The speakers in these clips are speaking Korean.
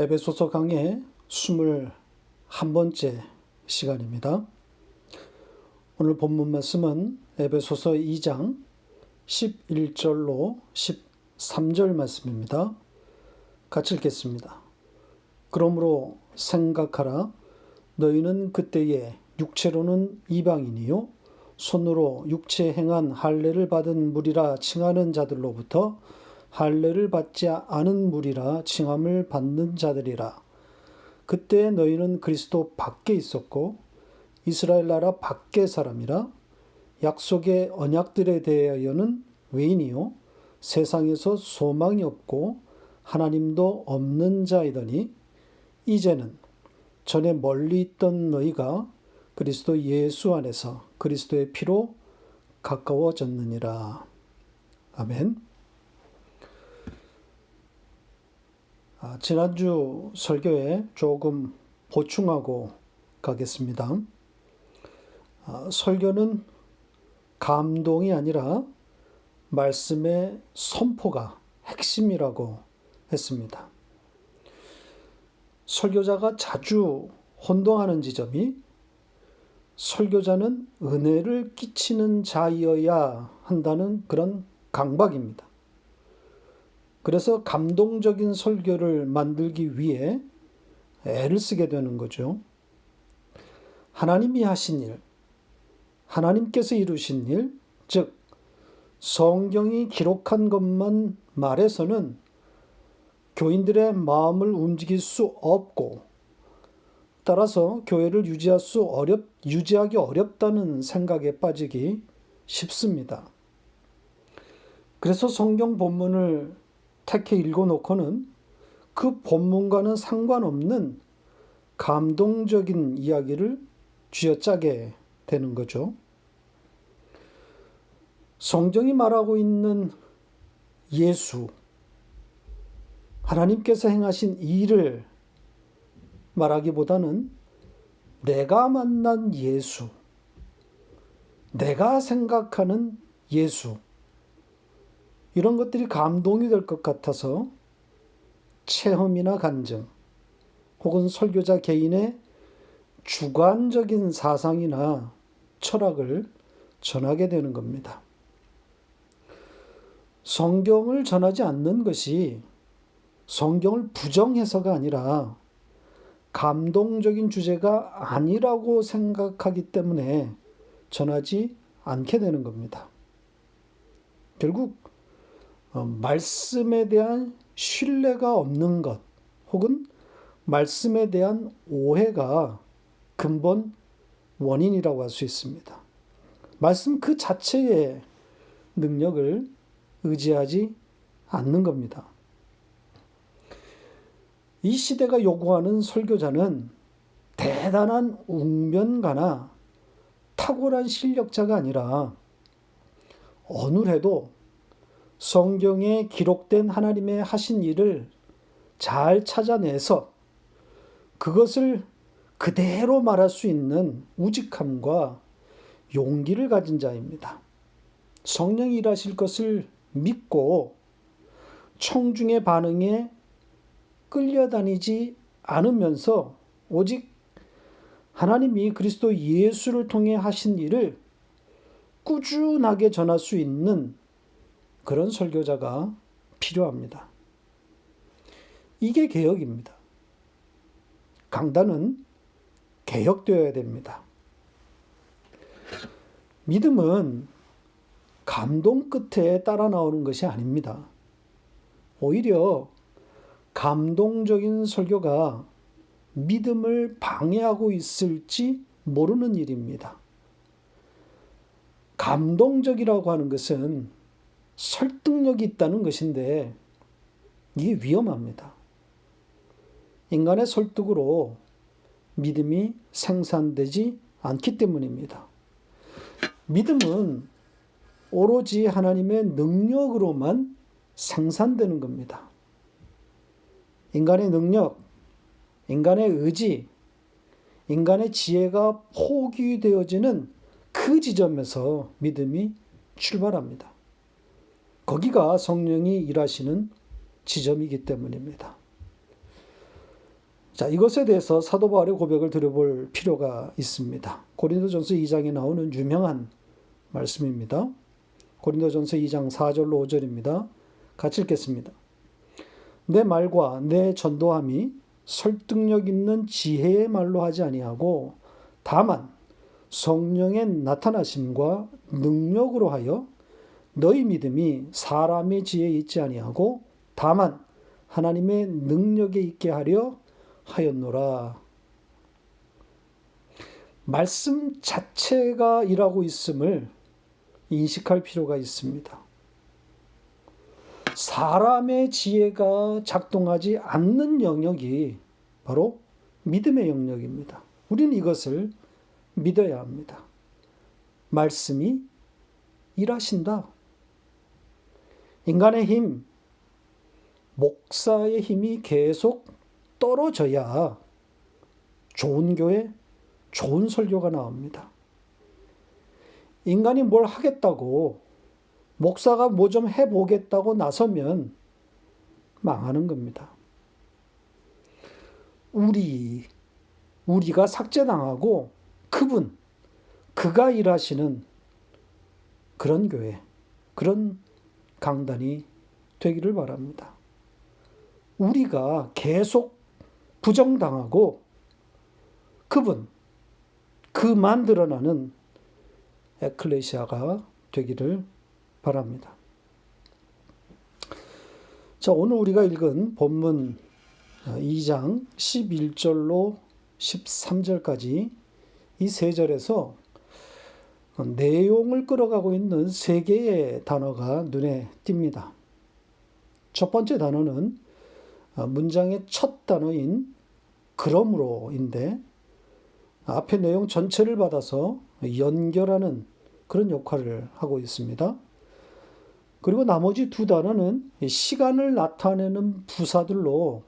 에베소서 강의 21번째 시간입니다. 오늘 본문 말씀은 에베소서 2장 11절로 13절 말씀입니다. 같이 읽겠습니다. 그러므로 생각하라. 너희는 그때에 육체로는 이방인이요 손으로 육체 행한 할례를 받은 무리라 칭하는 자들로부터 할례를 받지 않은 무리라 칭함을 받는 자들이라. 그때 너희는 그리스도 밖에 있었고 이스라엘 나라 밖의 사람이라. 약속의 언약들에 대하여는 외인이요 세상에서 소망이 없고 하나님도 없는 자이더니 이제는 전에 멀리 있던 너희가 그리스도 예수 안에서 그리스도의 피로 가까워졌느니라. 아멘. 지난주 설교에 조금 보충하고 가겠습니다. 설교는 감동이 아니라 말씀의 선포가 핵심이라고 했습니다. 설교자가 자주 혼동하는 지점이 설교자는 은혜를 끼치는 자이어야 한다는 그런 강박입니다. 그래서 감동적인 설교를 만들기 위해 애를 쓰게 되는 거죠. 하나님이 하신 일, 하나님께서 이루신 일, 즉 성경이 기록한 것만 말해서는 교인들의 마음을 움직일 수 없고 따라서 교회를 유지하기 어렵다는 생각에 빠지기 쉽습니다. 그래서 성경 본문을 택해 읽어놓고는 그 본문과는 상관없는 감동적인 이야기를 쥐어짜게 되는 거죠. 성경이 말하고 있는 예수, 하나님께서 행하신 일을 말하기보다는 내가 만난 예수, 내가 생각하는 예수, 이런 것들이 감동이 될 것 같아서 체험이나 간증 혹은 설교자 개인의 주관적인 사상이나 철학을 전하게 되는 겁니다. 성경을 전하지 않는 것이 성경을 부정해서가 아니라 감동적인 주제가 아니라고 생각하기 때문에 전하지 않게 되는 겁니다. 결국 말씀에 대한 신뢰가 없는 것 혹은 말씀에 대한 오해가 근본 원인이라고 할 수 있습니다. 말씀 그 자체의 능력을 의지하지 않는 겁니다. 이 시대가 요구하는 설교자는 대단한 웅변가나 탁월한 실력자가 아니라 어눌해도 성경에 기록된 하나님의 하신 일을 잘 찾아내서 그것을 그대로 말할 수 있는 우직함과 용기를 가진 자입니다. 성령이 일하실 것을 믿고 청중의 반응에 끌려다니지 않으면서 오직 하나님이 그리스도 예수를 통해 하신 일을 꾸준하게 전할 수 있는 그런 설교자가 필요합니다. 이게 개혁입니다. 강단은 개혁되어야 됩니다. 믿음은 감동 끝에 따라 나오는 것이 아닙니다. 오히려 감동적인 설교가 믿음을 방해하고 있을지 모르는 일입니다. 감동적이라고 하는 것은 설득력이 있다는 것인데 이게 위험합니다. 인간의 설득으로 믿음이 생산되지 않기 때문입니다. 믿음은 오로지 하나님의 능력으로만 생산되는 겁니다. 인간의 능력, 인간의 의지, 인간의 지혜가 포기되어지는 그 지점에서 믿음이 출발합니다. 거기가 성령이 일하시는 지점이기 때문입니다. 자, 이것에 대해서 사도 바울의 고백을 들어볼 필요가 있습니다. 고린도전서 2장에 나오는 유명한 말씀입니다. 고린도전서 2장 4절로 5절입니다. 같이 읽겠습니다. 내 말과 내 전도함이 설득력 있는 지혜의 말로 하지 아니하고 다만 성령의 나타나심과 능력으로 하여 너희 믿음이 사람의 지혜에 있지 아니하고 다만 하나님의 능력에 있게 하려 하였노라. 말씀 자체가 일하고 있음을 인식할 필요가 있습니다. 사람의 지혜가 작동하지 않는 영역이 바로 믿음의 영역입니다. 우리는 이것을 믿어야 합니다. 말씀이 일하신다. 인간의 힘, 목사의 힘이 계속 떨어져야 좋은 교회, 좋은 설교가 나옵니다. 인간이 뭘 하겠다고, 목사가 뭐 좀 해보겠다고 나서면 망하는 겁니다. 우리가 삭제당하고 그가 일하시는 그런 교회, 그런 강단이 되기를 바랍니다. 우리가 계속 부정당하고 그만 드러나는 에클레시아가 되기를 바랍니다. 자, 오늘 우리가 읽은 본문 2장 11절로 13절까지 이 세 절에서 내용을 끌어가고 있는 세 개의 단어가 눈에 띕니다. 첫 번째 단어는 문장의 첫 단어인 그러므로인데 앞의 내용 전체를 받아서 연결하는 그런 역할을 하고 있습니다. 그리고 나머지 두 단어는 시간을 나타내는 부사들로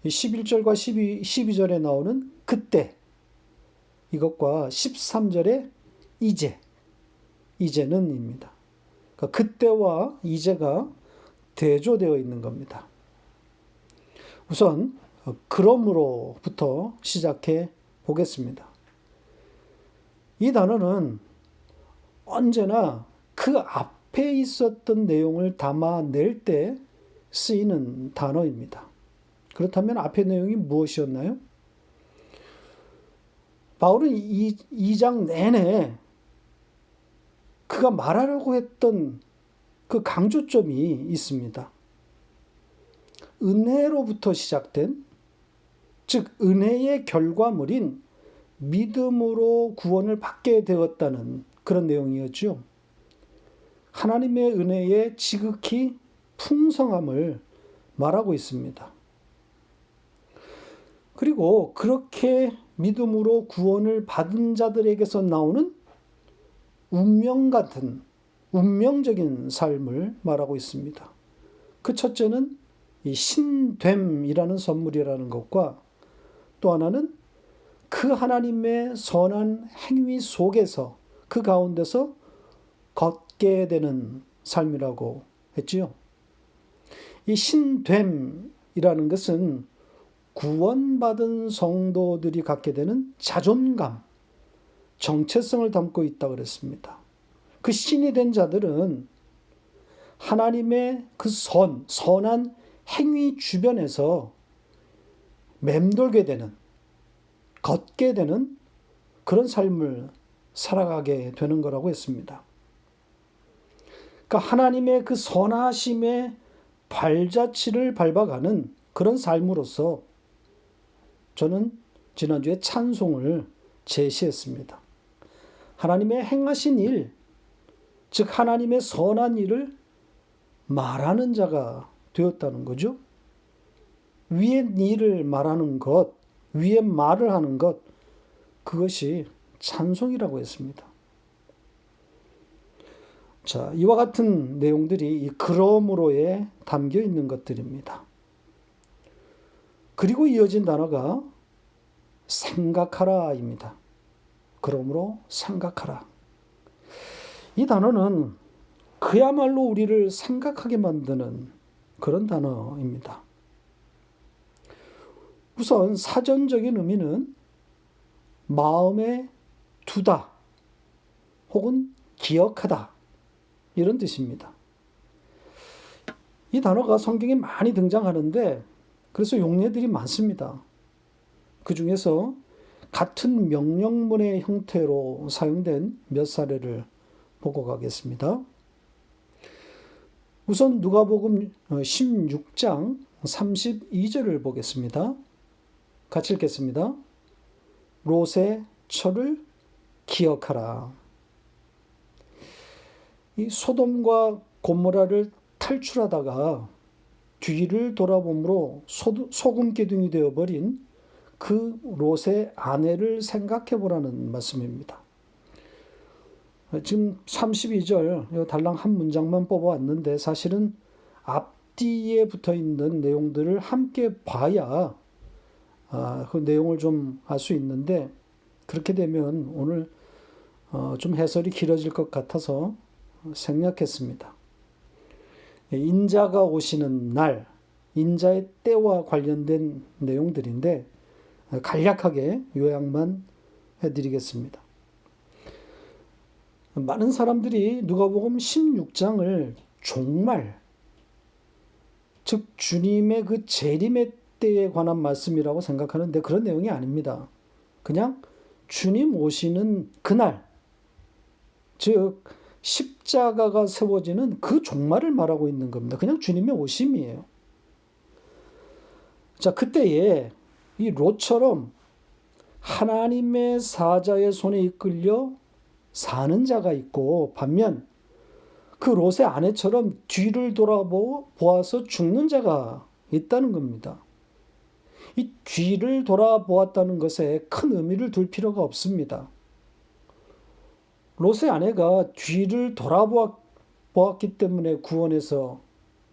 11절과 12절에 나오는 그때, 이것과 13절에 이제는입니다. 그러니까 그때와 이제가 대조되어 있는 겁니다. 우선 그러므로부터 시작해 보겠습니다. 이 단어는 언제나 그 앞에 있었던 내용을 담아낼 때 쓰이는 단어입니다. 그렇다면 앞의 내용이 무엇이었나요? 바울은 2장 내내 그가 말하려고 했던 그 강조점이 있습니다. 은혜로부터 시작된, 즉 은혜의 결과물인 믿음으로 구원을 받게 되었다는 그런 내용이었죠. 하나님의 은혜의 지극히 풍성함을 말하고 있습니다. 그리고 그렇게 믿음으로 구원을 받은 자들에게서 나오는 운명적인 삶을 말하고 있습니다. 그 첫째는 이 신됨이라는 선물이라는 것과 또 하나는 그 하나님의 선한 행위 속에서 그 가운데서 걷게 되는 삶이라고 했지요. 이 신됨이라는 것은 구원받은 성도들이 갖게 되는 자존감, 정체성을 담고 있다고 그랬습니다. 그 신이 된 자들은 하나님의 그 선한 행위 주변에서 맴돌게 되는, 걷게 되는 그런 삶을 살아가게 되는 거라고 했습니다. 그러니까 하나님의 그 선하심의 발자취를 밟아가는 그런 삶으로서 저는 지난주에 찬송을 제시했습니다. 하나님의 행하신 일, 즉 하나님의 선한 일을 말하는 자가 되었다는 거죠. 위의 일을 말하는 것, 위의 말을 하는 것, 그것이 찬송이라고 했습니다. 자, 이와 같은 내용들이 이 그러므로에 담겨 있는 것들입니다. 그리고 이어진 단어가 생각하라입니다. 그러므로 생각하라. 이 단어는 그야말로 우리를 생각하게 만드는 그런 단어입니다. 우선 사전적인 의미는 마음에 두다 혹은 기억하다 이런 뜻입니다. 이 단어가 성경에 많이 등장하는데 그래서 용례들이 많습니다. 그 중에서 같은 명령문의 형태로 사용된 몇 사례를 보고 가겠습니다. 우선 누가복음 16장 32절을 보겠습니다. 같이 읽겠습니다. 롯의 철을 기억하라. 이 소돔과 고모라를 탈출하다가 뒤를 돌아보므로 소금 기둥이 되어버린 그 롯의 아내를 생각해 보라는 말씀입니다. 지금 32절 달랑 한 문장만 뽑아왔는데 사실은 앞뒤에 붙어 있는 내용들을 함께 봐야 그 내용을 좀 알 수 있는데 그렇게 되면 오늘 좀 해설이 길어질 것 같아서 생략했습니다. 인자가 오시는 날, 인자의 때와 관련된 내용들인데 간략하게 요약만 해드리겠습니다. 많은 사람들이 누가복음 16장을 종말, 즉 주님의 그 재림의 때에 관한 말씀이라고 생각하는데 그런 내용이 아닙니다. 그냥 주님 오시는 그날, 즉 십자가가 세워지는 그 종말을 말하고 있는 겁니다. 그냥 주님의 오심이에요. 자, 그때에 이 롯처럼 하나님의 사자의 손에 이끌려 사는 자가 있고 반면 그 롯의 아내처럼 뒤를 돌아보아서 죽는 자가 있다는 겁니다. 이 뒤를 돌아보았다는 것에 큰 의미를 둘 필요가 없습니다. 롯의 아내가 뒤를 돌아보았기 때문에 구원에서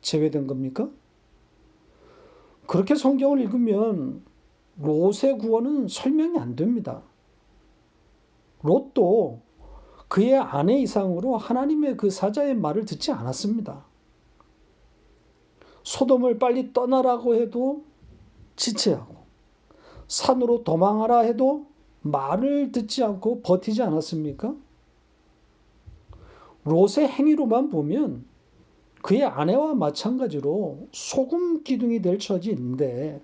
제외된 겁니까? 그렇게 성경을 읽으면 롯의 구원은 설명이 안 됩니다. 롯도 그의 아내 이상으로 하나님의 그 사자의 말을 듣지 않았습니다. 소돔을 빨리 떠나라고 해도 지체하고 산으로 도망하라 해도 말을 듣지 않고 버티지 않았습니까? 롯의 행위로만 보면 그의 아내와 마찬가지로 소금 기둥이 될 처지인데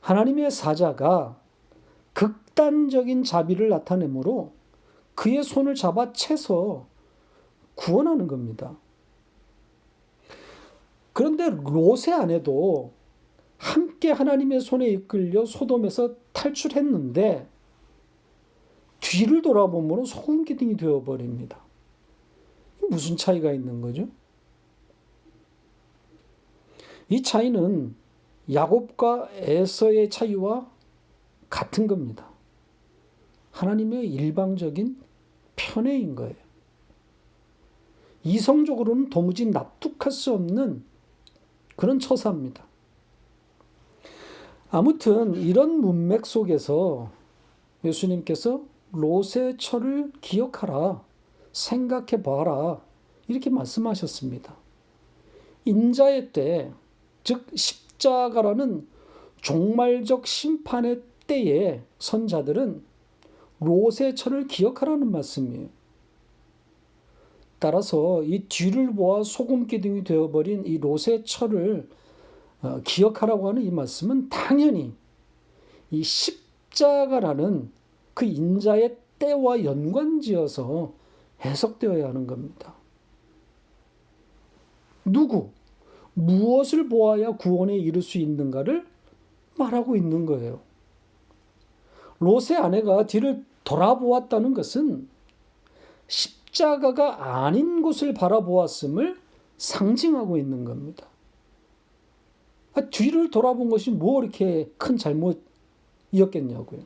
하나님의 사자가 극단적인 자비를 나타내므로 그의 손을 잡아 채서 구원하는 겁니다. 그런데 롯의 아내도 함께 하나님의 손에 이끌려 소돔에서 탈출했는데 뒤를 돌아보므로 소금 기둥이 되어버립니다. 무슨 차이가 있는 거죠? 이 차이는 야곱과 에서의 차이와 같은 겁니다. 하나님의 일방적인 편애인 거예요. 이성적으로는 도무지 납득할 수 없는 그런 처사입니다. 아무튼 이런 문맥 속에서 예수님께서 롯의 철을 기억하라, 생각해 봐라 이렇게 말씀하셨습니다. 인자의 때, 즉 십자가라는 종말적 심판의 때에 선자들은 롯의 철을 기억하라는 말씀이에요. 따라서 이 뒤를 보아 소금 기둥이 되어버린 이 롯의 철을 기억하라고 하는 이 말씀은 당연히 이 십자가라는 그 인자의 때와 연관지어서 해석되어야 하는 겁니다. 무엇을 보아야 구원에 이를 수 있는가를 말하고 있는 거예요. 롯의 아내가 뒤를 돌아보았다는 것은 십자가가 아닌 곳을 바라보았음을 상징하고 있는 겁니다. 뒤를 돌아본 것이 뭐 이렇게 큰 잘못이었겠냐고요.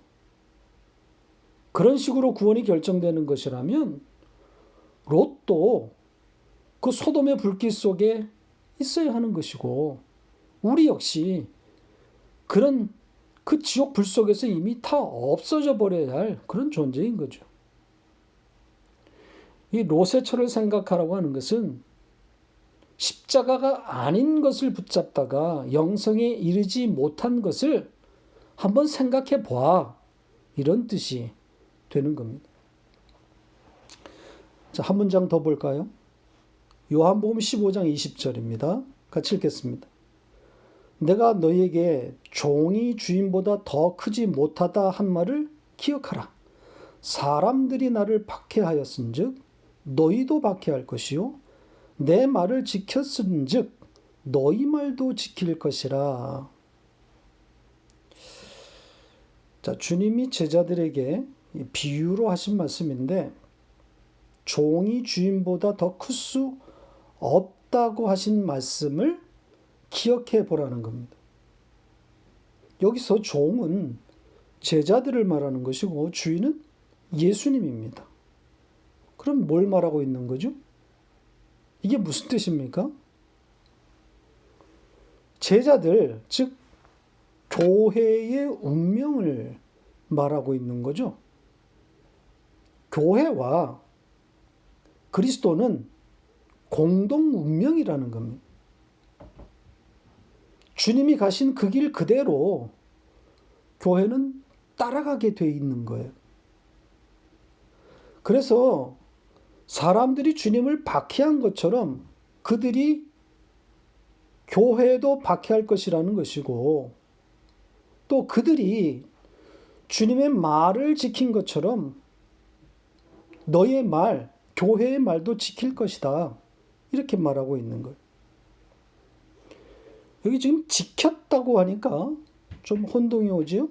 그런 식으로 구원이 결정되는 것이라면 롯도 그 소돔의 불길 속에 있어야 하는 것이고 우리 역시 그런 그 지옥 불 속에서 이미 다 없어져 버려야 할 그런 존재인 거죠. 이 롯의 철을 생각하라고 하는 것은 십자가가 아닌 것을 붙잡다가 영생에 이르지 못한 것을 한번 생각해 봐. 이런 뜻이 되는 겁니다. 자, 한 문장 더 볼까요? 요한복음 15장 20절입니다. 같이 읽겠습니다. 내가 너희에게 종이 주인보다 더 크지 못하다 한 말을 기억하라. 사람들이 나를 박해하였은즉 너희도 박해할 것이요 내 말을 지켰은즉 너희 말도 지킬 것이라. 자, 주님이 제자들에게 비유로 하신 말씀인데 종이 주인보다 더 클 수 없다고 하신 말씀을 기억해 보라는 겁니다. 여기서 종은 제자들을 말하는 것이고 주인은 예수님입니다. 그럼 뭘 말하고 있는 거죠? 이게 무슨 뜻입니까? 제자들, 즉 교회의 운명을 말하고 있는 거죠. 교회와 그리스도는 공동 운명이라는 겁니다. 주님이 가신 그 길 그대로 교회는 따라가게 돼 있는 거예요. 그래서 사람들이 주님을 박해한 것처럼 그들이 교회도 박해할 것이라는 것이고 또 그들이 주님의 말을 지킨 것처럼 너의 말, 교회의 말도 지킬 것이다. 이렇게 말하고 있는 거예요. 여기 지금 지켰다고 하니까 좀 혼동이 오지요?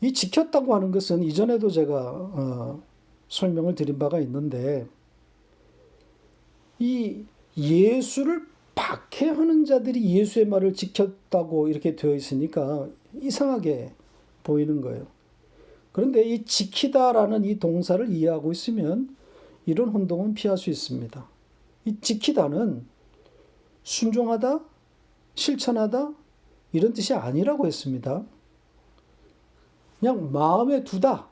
이 지켰다고 하는 것은 이전에도 제가 설명을 드린 바가 있는데 이 예수를 박해하는 자들이 예수의 말을 지켰다고 이렇게 되어 있으니까 이상하게 보이는 거예요. 그런데 이 지키다라는 이 동사를 이해하고 있으면 이런 혼동은 피할 수 있습니다. 이 지키다는 순종하다, 실천하다 이런 뜻이 아니라고 했습니다. 그냥 마음에 두다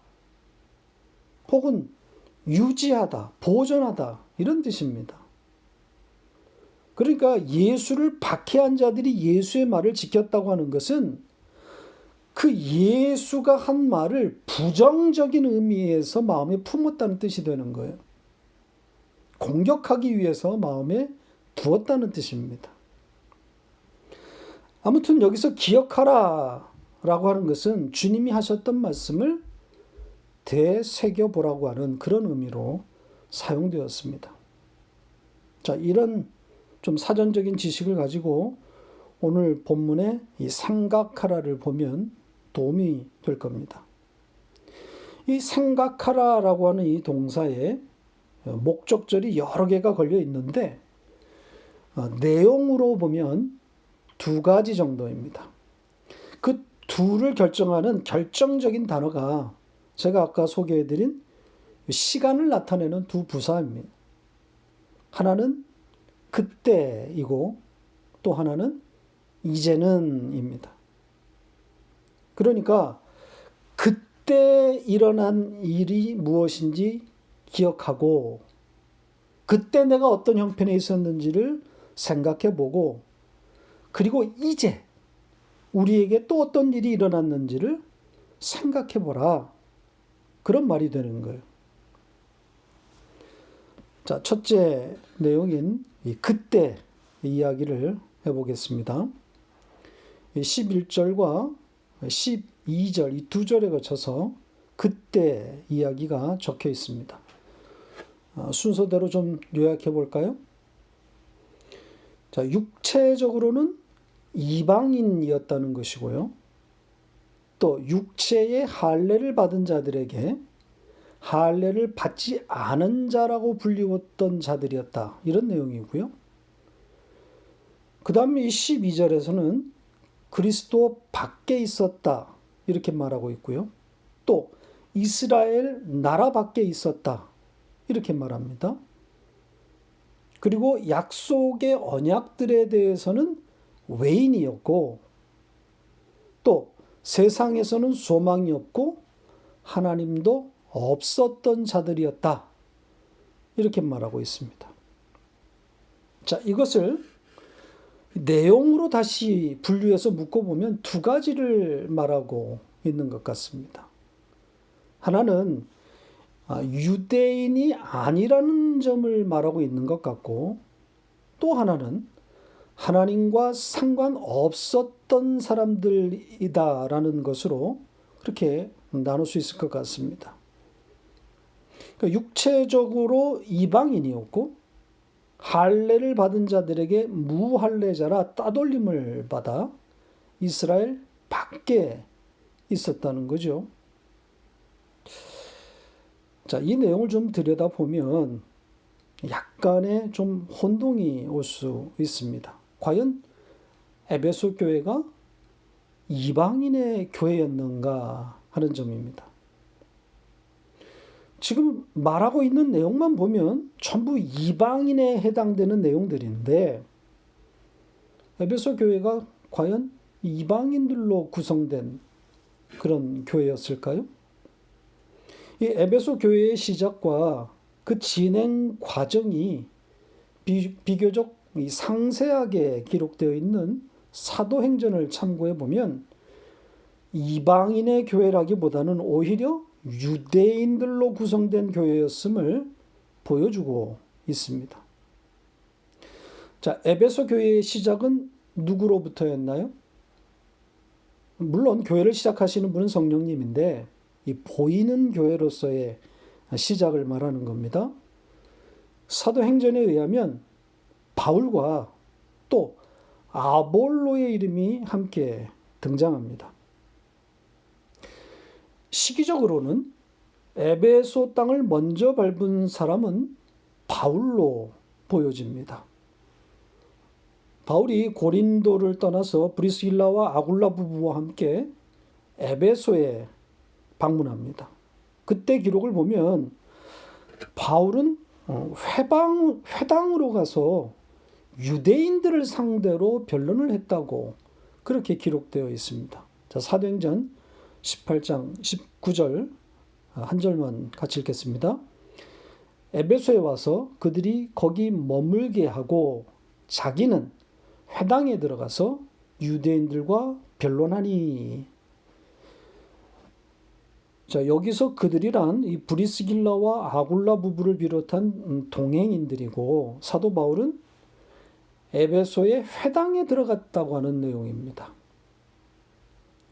혹은 유지하다, 보존하다 이런 뜻입니다. 그러니까 예수를 박해한 자들이 예수의 말을 지켰다고 하는 것은 그 예수가 한 말을 부정적인 의미에서 마음에 품었다는 뜻이 되는 거예요. 공격하기 위해서 마음에 두었다는 뜻입니다. 아무튼 여기서 기억하라 라고 하는 것은 주님이 하셨던 말씀을 되새겨보라고 하는 그런 의미로 사용되었습니다. 자, 이런 좀 사전적인 지식을 가지고 오늘 본문의 이 생각하라를 보면 도움이 될 겁니다. 이 생각하라라고 하는 이 동사에 목적절이 여러 개가 걸려 있는데 내용으로 보면 두 가지 정도입니다. 그 둘을 결정하는 결정적인 단어가 제가 아까 소개해드린 시간을 나타내는 두 부사입니다. 하나는 그때이고 또 하나는 이제는입니다. 그러니까 그때 일어난 일이 무엇인지 기억하고 그때 내가 어떤 형편에 있었는지를 생각해 보고 그리고 이제 우리에게 또 어떤 일이 일어났는지를 생각해 보라. 그런 말이 되는 거예요. 자, 첫째 내용인 이 그때 이야기를 해보겠습니다. 11절과 12절 이 두 절에 거쳐서 그때 이야기가 적혀 있습니다. 순서대로 좀 요약해 볼까요? 자, 육체적으로는 이방인이었다는 것이고요. 또 육체의 할례를 받은 자들에게 할례를 받지 않은 자라고 불리웠던 자들이었다. 이런 내용이고요. 그 다음에 이 12절에서는 그리스도 밖에 있었다. 이렇게 말하고 있고요. 또 이스라엘 나라 밖에 있었다. 이렇게 말합니다. 그리고 약속의 언약들에 대해서는 외인이었고 또 세상에서는 소망이 없고 하나님도 없었던 자들이었다. 이렇게 말하고 있습니다. 자, 이것을 내용으로 다시 분류해서 묶어보면 두 가지를 말하고 있는 것 같습니다. 하나는 유대인이 아니라는 점을 말하고 있는 것 같고, 또 하나는 하나님과 상관없었던 사람들이다라는 것으로 그렇게 나눌 수 있을 것 같습니다. 그러니까 육체적으로 이방인이었고 할례를 받은 자들에게 무할례자라 따돌림을 받아 이스라엘 밖에 있었다는 거죠. 자, 이 내용을 좀 들여다보면 약간의 좀 혼동이 올 수 있습니다. 과연 에베소 교회가 이방인의 교회였는가 하는 점입니다. 지금 말하고 있는 내용만 보면 전부 이방인에 해당되는 내용들인데, 에베소 교회가 과연 이방인들로 구성된 그런 교회였을까요? 이 에베소 교회의 시작과 그 진행 과정이 비교적 상세하게 기록되어 있는 사도행전을 참고해 보면 이방인의 교회라기보다는 오히려 유대인들로 구성된 교회였음을 보여주고 있습니다. 자, 에베소 교회의 시작은 누구로부터였나요? 물론 교회를 시작하시는 분은 성령님인데 이 보이는 교회로서의 시작을 말하는 겁니다. 사도행전에 의하면 바울과 또 아볼로의 이름이 함께 등장합니다. 시기적으로는 에베소 땅을 먼저 밟은 사람은 바울로 보여집니다. 바울이 고린도를 떠나서 브리스길라와 아굴라 부부와 함께 에베소에 방문합니다. 그때 기록을 보면 바울은 회당으로 가서 유대인들을 상대로 변론을 했다고 그렇게 기록되어 있습니다. 자, 사도행전 18장 19절 한 절만 같이 읽겠습니다. 에베소에 와서 그들이 거기 머물게 하고 자기는 회당에 들어가서 유대인들과 변론하니. 자, 여기서 그들이란 이 브리스길라와 아굴라 부부를 비롯한 동행인들이고, 사도 바울은 에베소의 회당에 들어갔다고 하는 내용입니다.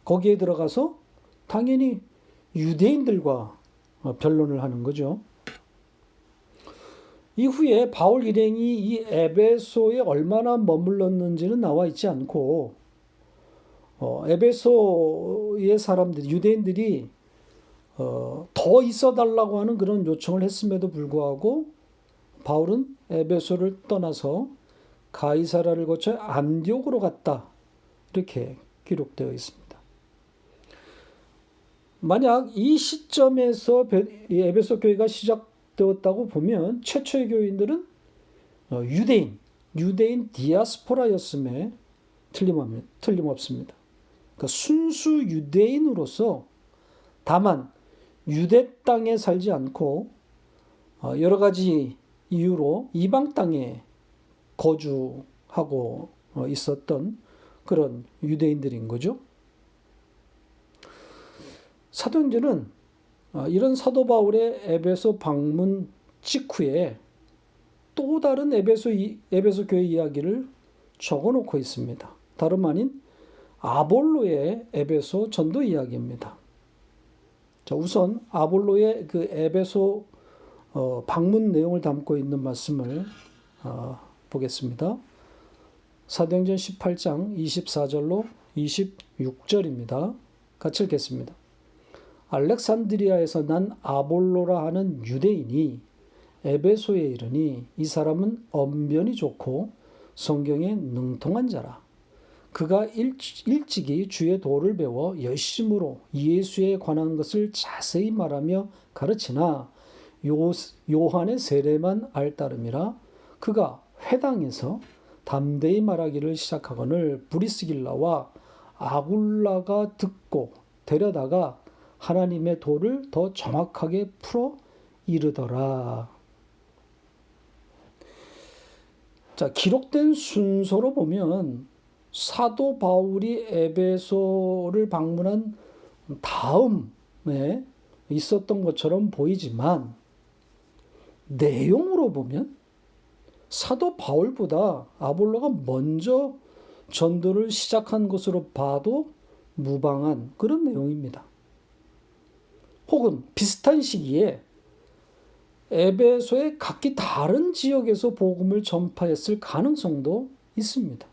거기에 들어가서 당연히 유대인들과 변론을 하는 거죠. 이후에 바울 일행이 이 에베소에 얼마나 머물렀는지는 나와 있지 않고, 에베소의 사람들, 유대인들이 더 있어 달라고 하는 그런 요청을 했음에도 불구하고 바울은 에베소를 떠나서 가이사라를 거쳐 안디옥으로 갔다, 이렇게 기록되어 있습니다. 만약 이 시점에서 에베소 교회가 시작되었다고 보면 최초의 교인들은 유대인 디아스포라였음에 틀림없습니다. 그러니까 순수 유대인으로서 다만 유대 땅에 살지 않고 여러 가지 이유로 이방 땅에 거주하고 있었던 그런 유대인들인 거죠. 사도행전은 이런 사도 바울의 에베소 방문 직후에 또 다른 에베소 교회 이야기를 적어놓고 있습니다. 다름 아닌 아볼로의 에베소 전도 이야기입니다. 자, 우선 아볼로의 그 에베소 방문 내용을 담고 있는 말씀을 보겠습니다. 사도행전 18장 24절로 26절입니다. 같이 읽겠습니다. 알렉산드리아에서 난 아볼로라 하는 유대인이 에베소에 이르니 이 사람은 언변이 좋고 성경에 능통한 자라. 그가 일찍이 주의 도를 배워 열심으로 예수에 관한 것을 자세히 말하며 가르치나 요한의 세례만 알 따름이라. 그가 회당에서 담대히 말하기를 시작하거늘 브리스길라와 아굴라가 듣고 데려다가 하나님의 도를 더 정확하게 풀어 이르더라. 자, 기록된 순서로 보면 사도 바울이 에베소를 방문한 다음에 있었던 것처럼 보이지만 내용으로 보면 사도 바울보다 아볼로가 먼저 전도를 시작한 것으로 봐도 무방한 그런 내용입니다. 혹은 비슷한 시기에 에베소의 각기 다른 지역에서 복음을 전파했을 가능성도 있습니다.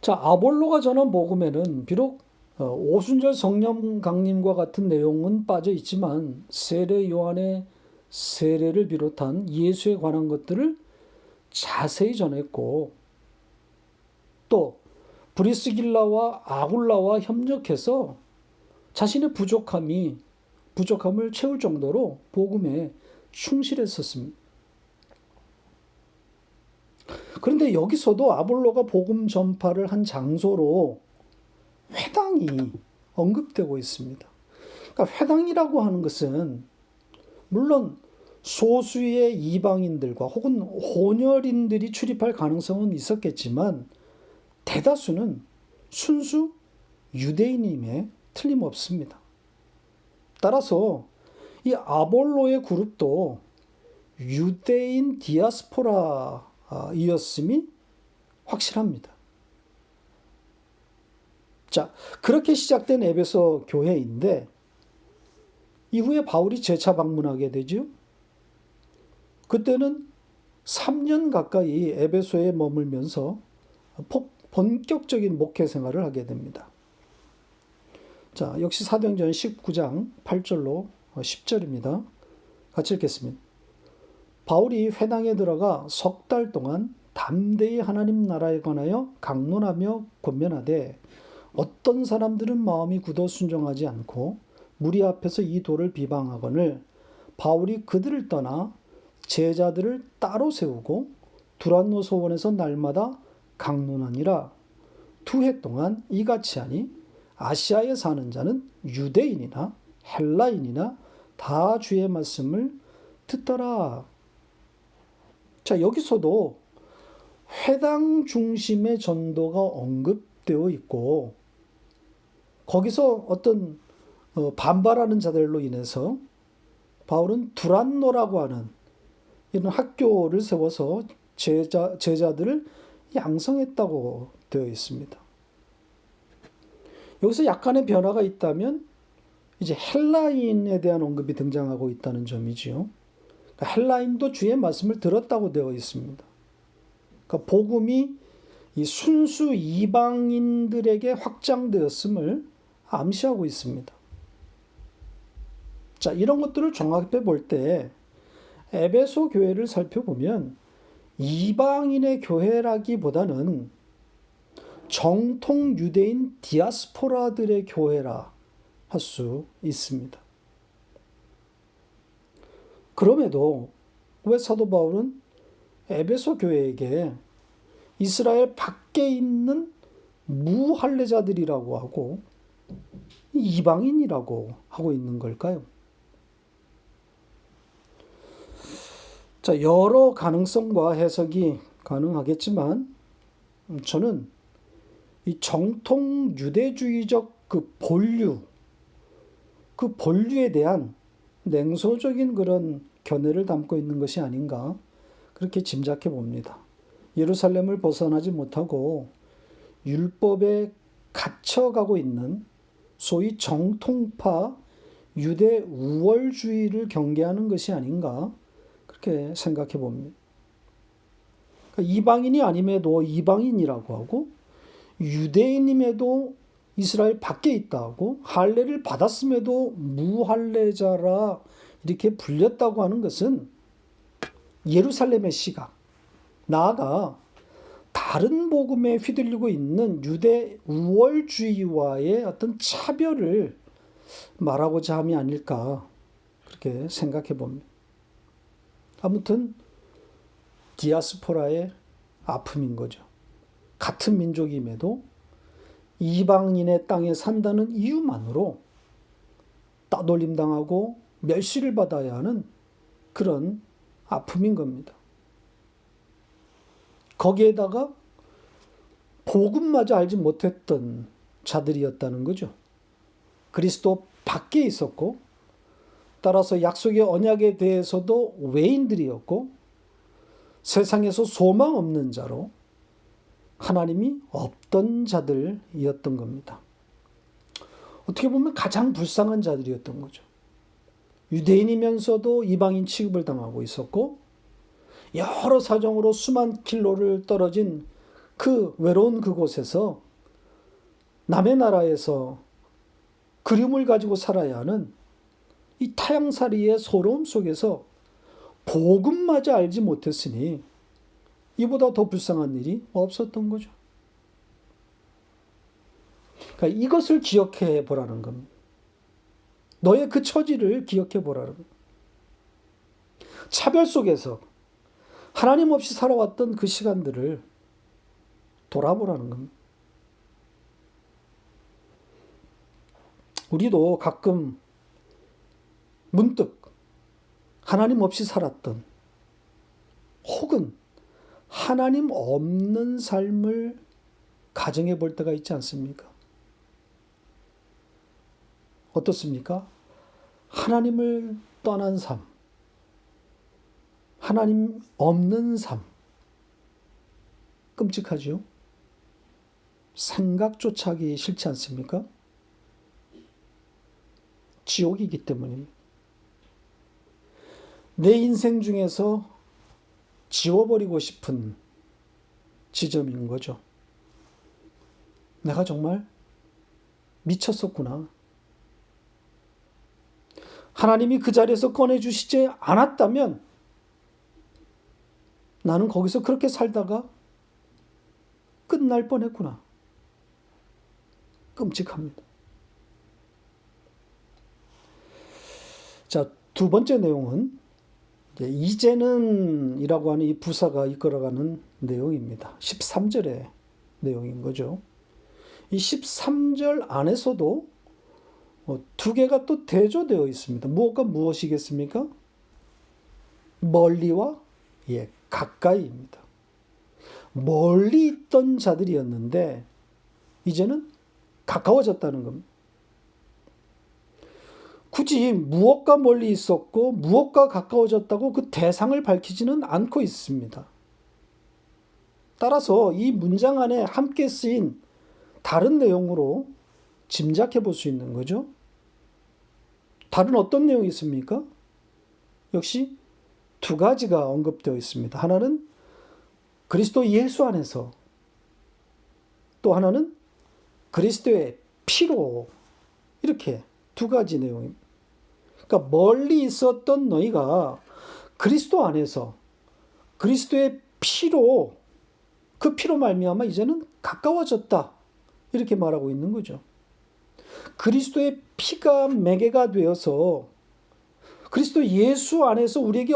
자, 아볼로가 전한 복음에는 비록 오순절 성령 강림과 같은 내용은 빠져 있지만 세례 요한의 세례를 비롯한 예수에 관한 것들을 자세히 전했고 또 브리스길라와 아굴라와 협력해서 자신의 부족함을 채울 정도로 복음에 충실했었습니다. 그런데 여기서도 아볼로가 복음 전파를 한 장소로 회당이 언급되고 있습니다. 그러니까 회당이라고 하는 것은 물론 소수의 이방인들과 혹은 혼혈인들이 출입할 가능성은 있었겠지만 대다수는 순수 유대인임에 틀림없습니다. 따라서 이 아볼로의 그룹도 유대인 디아스포라이었음이 확실합니다. 자, 그렇게 시작된 에베소 교회인데 이후에 바울이 재차 방문하게 되죠. 그때는 3년 가까이 에베소에 머물면서 본격적인 목회 생활을 하게 됩니다. 자, 역시 사도행전 19장 8절로 10절입니다. 같이 읽겠습니다. 바울이 회당에 들어가 석 달 동안 담대히 하나님 나라에 관하여 강론하며 권면하되 어떤 사람들은 마음이 굳어 순종하지 않고 무리 앞에서 이 도를 비방하거늘 바울이 그들을 떠나 제자들을 따로 세우고 두란노 소원에서 날마다 강론하니라. 2해 동안 이같이 하니 아시아에 사는 자는 유대인이나 헬라인이나 다 주의 말씀을 듣더라. 자, 여기서도 회당 중심의 전도가 언급되어 있고 거기서 어떤 반발하는 자들로 인해서 바울은 두란노라고 하는 이런 학교를 세워서 제자들을 양성했다고 되어 있습니다. 여기서 약간의 변화가 있다면 이제 헬라인에 대한 언급이 등장하고 있다는 점이지요. 그러니까 헬라인도 주의 말씀을 들었다고 되어 있습니다. 그러니까 복음이 이 순수 이방인들에게 확장되었음을 암시하고 있습니다. 자, 이런 것들을 종합해 볼 때 에베소 교회를 살펴보면 이방인의 교회라기보다는 정통 유대인 디아스포라들의 교회라 할 수 있습니다. 그럼에도 왜 사도 바울은 에베소 교회에게 이스라엘 밖에 있는 무할례자들이라고 하고 이방인이라고 하고 있는 걸까요? 자, 여러 가능성과 해석이 가능하겠지만 저는 이 정통 유대주의적 그 본류에 대한 냉소적인 그런 견해를 담고 있는 것이 아닌가 그렇게 짐작해 봅니다. 예루살렘을 벗어나지 못하고 율법에 갇혀가고 있는 소위 정통파 유대 우월주의를 경계하는 것이 아닌가 그렇게 생각해 봅니다. 그러니까 이방인이 아님에도 이방인이라고 하고 유대인임에도 이스라엘 밖에 있다고 할례를 받았음에도 무할례자라 이렇게 불렸다고 하는 것은 예루살렘의 시각, 나아가 다른 복음에 휘둘리고 있는 유대 우월주의와의 어떤 차별을 말하고자 함이 아닐까 그렇게 생각해 봅니다. 아무튼 디아스포라의 아픔인 거죠. 같은 민족임에도 이방인의 땅에 산다는 이유만으로 따돌림당하고 멸시를 받아야 하는 그런 아픔인 겁니다. 거기에다가 복음마저 알지 못했던 자들이었다는 거죠. 그리스도 밖에 있었고, 따라서 약속의 언약에 대해서도 외인들이었고, 세상에서 소망 없는 자로 하나님이 없던 자들이었던 겁니다. 어떻게 보면 가장 불쌍한 자들이었던 거죠. 유대인이면서도 이방인 취급을 당하고 있었고, 여러 사정으로 수만 킬로를 떨어진 그 외로운 그곳에서 남의 나라에서 그림을 가지고 살아야 하는 이 타향살이의 소로움 속에서 복음마저 알지 못했으니 이보다 더 불쌍한 일이 없었던 거죠. 그러니까 이것을 기억해 보라는 겁니다. 너의 그 처지를 기억해 보라는 겁니다. 차별 속에서 하나님 없이 살아왔던 그 시간들을 돌아보라는 겁니다. 우리도 가끔 문득 하나님 없이 살았던 혹은 하나님 없는 삶을 가정해 볼 때가 있지 않습니까? 어떻습니까? 하나님을 떠난 삶, 하나님 없는 삶, 끔찍하죠? 생각조차 하기 싫지 않습니까? 지옥이기 때문입니다. 내 인생 중에서 지워버리고 싶은 지점인 거죠. 내가 정말 미쳤었구나. 하나님이 그 자리에서 꺼내주시지 않았다면 나는 거기서 그렇게 살다가 끝날 뻔했구나. 끔찍합니다. 자, 두 번째 내용은 이제는 이라고 하는 이 부사가 이끌어가는 내용입니다. 13절의 내용인 거죠. 이 13절 안에서도 두 개가 또 대조되어 있습니다. 무엇과 무엇이겠습니까? 멀리와 가까이입니다. 멀리 있던 자들이었는데 이제는 가까워졌다는 겁니다. 굳이 무엇과 멀리 있었고 무엇과 가까워졌다고 그 대상을 밝히지는 않고 있습니다. 따라서 이 문장 안에 함께 쓰인 다른 내용으로 짐작해 볼 수 있는 거죠. 다른 어떤 내용이 있습니까? 역시 두 가지가 언급되어 있습니다. 하나는 그리스도 예수 안에서, 또 하나는 그리스도의 피로, 이렇게 두 가지 내용입니다. 그러니까 멀리 있었던 너희가 그리스도 안에서 그리스도의 피로, 그 피로 말미암아 이제는 가까워졌다, 이렇게 말하고 있는 거죠. 그리스도의 피가 매개가 되어서 그리스도 예수 안에서 우리에게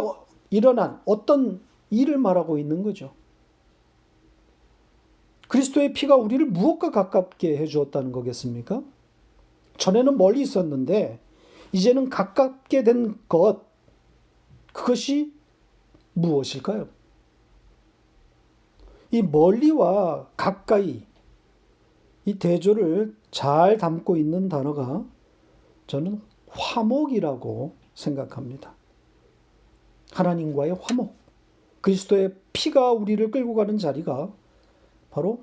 일어난 어떤 일을 말하고 있는 거죠. 그리스도의 피가 우리를 무엇과 가깝게 해주었다는 거겠습니까? 전에는 멀리 있었는데 이제는 가깝게 된 것, 그것이 무엇일까요? 이 멀리와 가까이, 이 대조를 잘 담고 있는 단어가 저는 화목이라고 생각합니다. 하나님과의 화목, 그리스도의 피가 우리를 끌고 가는 자리가 바로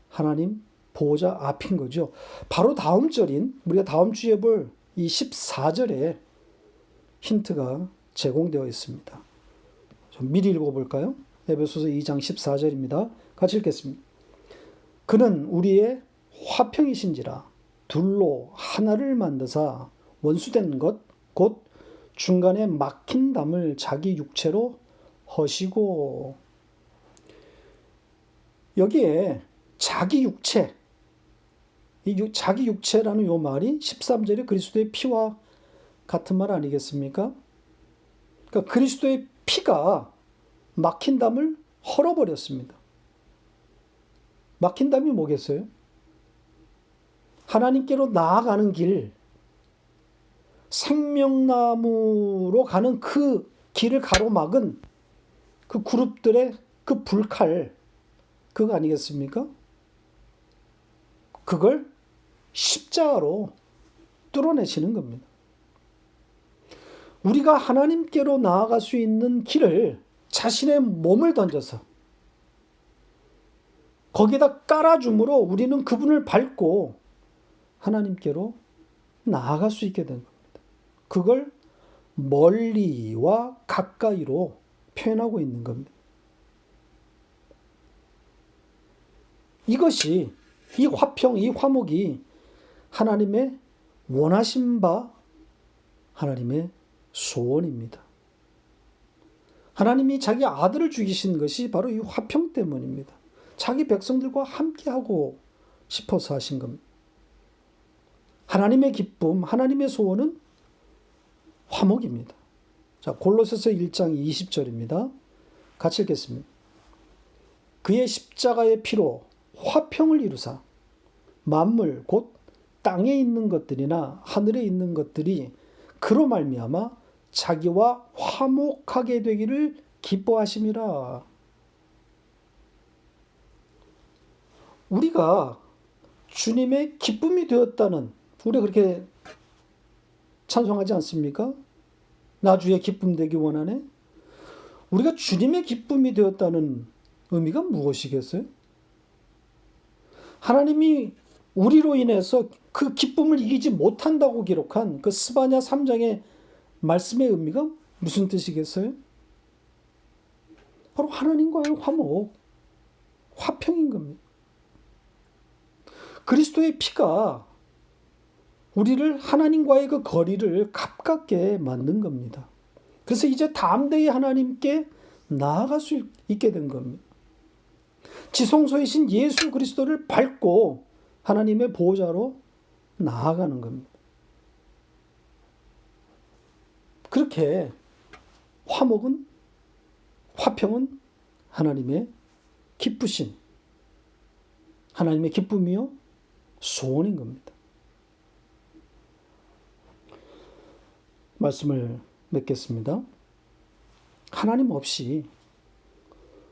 하나님 보호자 앞인 거죠. 바로 다음 절인 우리가 다음 주에 볼 이 14절에 힌트가 제공되어 있습니다. 좀 미리 읽어볼까요? 에베소서 2장 14절입니다. 같이 읽겠습니다. 그는 우리의 화평이신지라 둘로 하나를 만드사 원수된 것 곧 중간에 막힌 담을 자기 육체로 허시고. 여기에 자기 육체, 이 자기 육체라는 요 말이 13절에 그리스도의 피와 같은 말 아니겠습니까? 그러니까 그리스도의 피가 막힌 담을 헐어버렸습니다. 막힌 담이 뭐겠어요? 하나님께로 나아가는 길, 생명나무로 가는 그 길을 가로막은 그 그룹들의 그 불칼, 그거 아니겠습니까? 그걸 십자가로 뚫어내시는 겁니다. 우리가 하나님께로 나아갈 수 있는 길을 자신의 몸을 던져서 거기에다 깔아줌으로 우리는 그분을 밟고 하나님께로 나아갈 수 있게 된 겁니다. 그걸 멀리와 가까이로 표현하고 있는 겁니다. 이것이 이 화평, 이 화목이 하나님의 원하신 바 하나님의 소원입니다. 하나님이 자기 아들을 죽이신 것이 바로 이 화평 때문입니다. 자기 백성들과 함께하고 싶어서 하신 겁니다. 하나님의 기쁨, 하나님의 소원은 화목입니다. 자, 골로새서 1장 20절입니다. 같이 읽겠습니다. 그의 십자가의 피로 화평을 이루사 만물 곧 땅에 있는 것들이나 하늘에 있는 것들이 그로 말미암아 자기와 화목하게 되기를 기뻐하심이라. 우리가 주님의 기쁨이 되었다는, 우리가 그렇게 찬송하지 않습니까? 나 주의 기쁨 되기 원하네. 우리가 주님의 기쁨이 되었다는 의미가 무엇이겠어요? 하나님이 우리로 인해서 그 기쁨을 이기지 못한다고 기록한 그 스바냐 3장의 말씀의 의미가 무슨 뜻이겠어요? 바로 하나님과의 화목, 화평인 겁니다. 그리스도의 피가 우리를 하나님과의 그 거리를 가깝게 만든 겁니다. 그래서 이제 담대히 하나님께 나아갈 수 있게 된 겁니다. 지성소이신 예수 그리스도를 밟고 하나님의 보호자로 나아가는 겁니다. 그렇게 화목은, 화평은 하나님의 기쁘신, 하나님의 기쁨이요 소원인 겁니다. 말씀을 맺겠습니다. 하나님 없이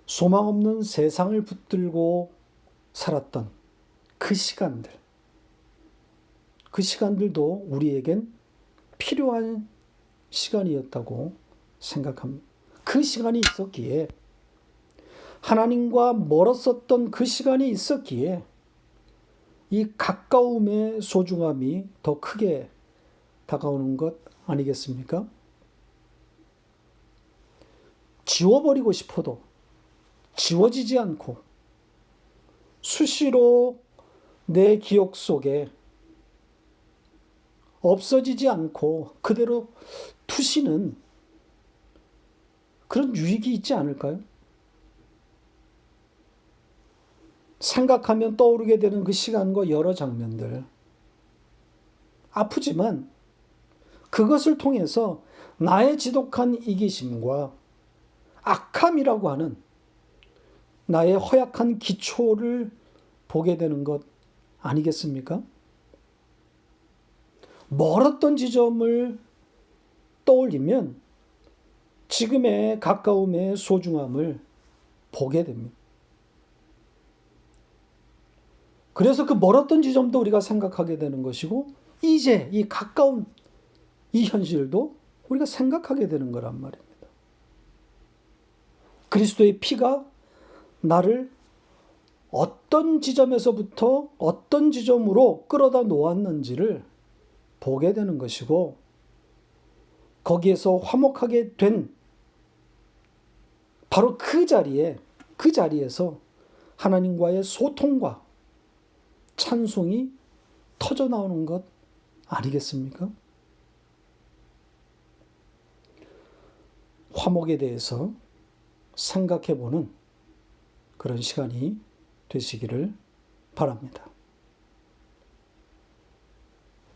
소망 없는 세상을 붙들고 살았던 그 시간들도 우리에겐 필요한 시간이었다고 생각합니다. 그 시간이 있었기에, 하나님과 멀었었던 그 시간이 있었기에 이 가까움의 소중함이 더 크게 다가오는 것 아니겠습니까? 지워버리고 싶어도 지워지지 않고 수시로 내 기억 속에 없어지지 않고 그대로 투시는 그런 유익이 있지 않을까요? 생각하면 떠오르게 되는 그 시간과 여러 장면들. 아프지만 그것을 통해서 나의 지독한 이기심과 악함이라고 하는 나의 허약한 기초를 보게 되는 것 아니겠습니까? 멀었던 지점을 떠올리면 지금의 가까움의 소중함을 보게 됩니다. 그래서 그 멀었던 지점도 우리가 생각하게 되는 것이고, 이제 이 가까운 이 현실도 우리가 생각하게 되는 거란 말입니다. 그리스도의 피가 나를 어떤 지점에서부터 어떤 지점으로 끌어다 놓았는지를 보게 되는 것이고, 거기에서 화목하게 된 바로 그 자리에서 하나님과의 소통과 찬송이 터져 나오는 것 아니겠습니까? 화목에 대해서 생각해 보는 그런 시간이 되시기를 바랍니다.